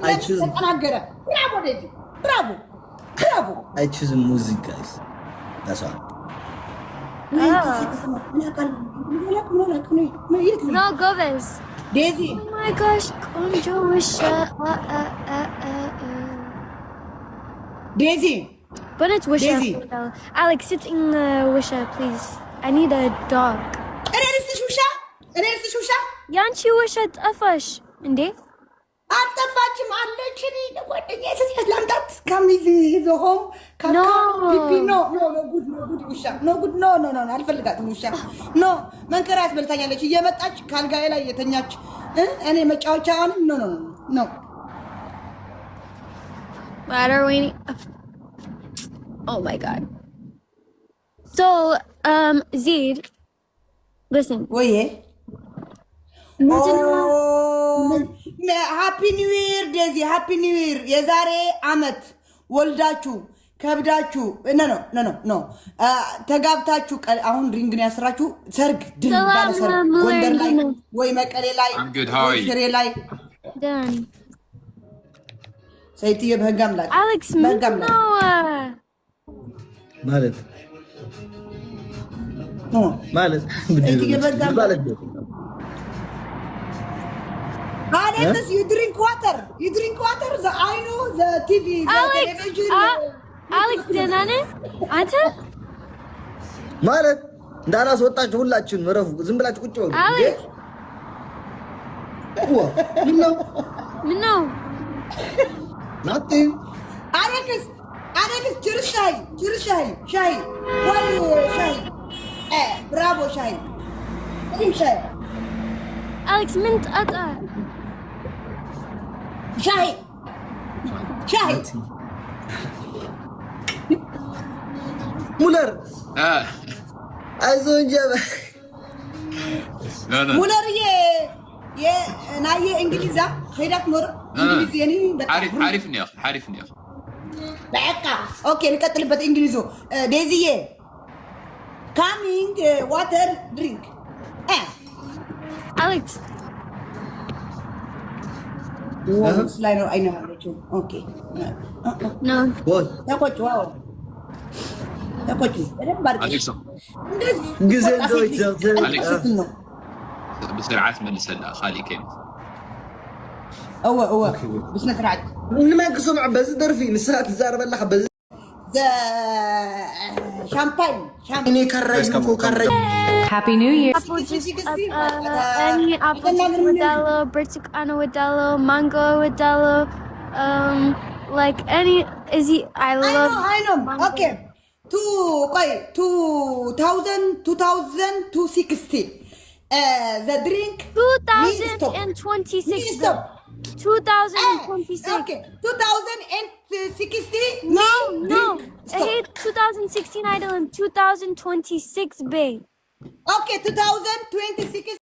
I choose. I choose music, guys. That's all. No, Gomez. Daisy. Oh my gosh, Konjo Wisha. Daisy. But it's Wisha. Daisy. Alex, sit in Wisha, please. I need a dog. أنا لسه شوشة. Yanchi Wisha Tafash. Inde? አልጠፋችም አለች። እኔ ጓደኛዬ ስትሄድ ላምጣት። Come is home. Come pipi no good ውሻ no good no አልፈልጋትም ውሻ no መንከራ ያስበልታኛለች እየመጣች ካልጋዬ ላይ የተኛች እኔ መጫወቻዋን no What are we? Oh my god. So, Zid, listen. ወይዬ ሃፒ ኒው ይር ዴዚ ሃፒ ኒው ይር የዛሬ አመት ወልዳችሁ ከብዳችሁ ኖ ተጋብታችሁ አሁን ሪንግ ነው ያስራችሁ ሰርግ ድል ባለ ሰርግ ጎንደር ላይ ወይ መቀሌ ላይ ወይ ሽሬ ላይ ሰይትዬ በህግ አምላክ አሌክስ ምንድን ነው ማለት ሰይትዬ በህግ አምላክ Alex, you drink water. The I know the TV, the television. Alex, ደህና ነህ አንተ? ማለት እንዳላስወጣችሁ ሁላችሁን መረፉ ዝም ብላችሁ ቁጭ በሉ። Alex, ምን ነው? Nothing. Alex, ጭርሻይ ሻይ ወይ ሻይ ብራቮ ሻይ ሻይ Alex, ምን ጠጣ? ሻይ ሙለር አይዞህ እንጂ ሙለርዬ ናየ እንግሊዛ ሄዳት ኖር እንግሊዝ የኔ عارف نيخ በቃ ኦኬ እንቀጥልበት እንግሊዙ ዴዚዬ ካሚንግ ዋተር ድሪንክ Alex. What's like I know how to. Okay. No. What? Takut wow. أليكس جزء دويت أليكس بسرعة ملسلة خالي كيف هو بس نسرعت ما يقصون عباس درفي نسات الزارة بلا خبز ذا شامباين كرج Happy New Year. Any apple Modelo, Bertucano Modelo, Mango Modelo, like any Izzy. I love. I know. Mango. Okay. 2060. The drink. 2026. Stop. 2026. Okay. 2060. No. I hate 2016 idol and 2026 babe. Okay, 2026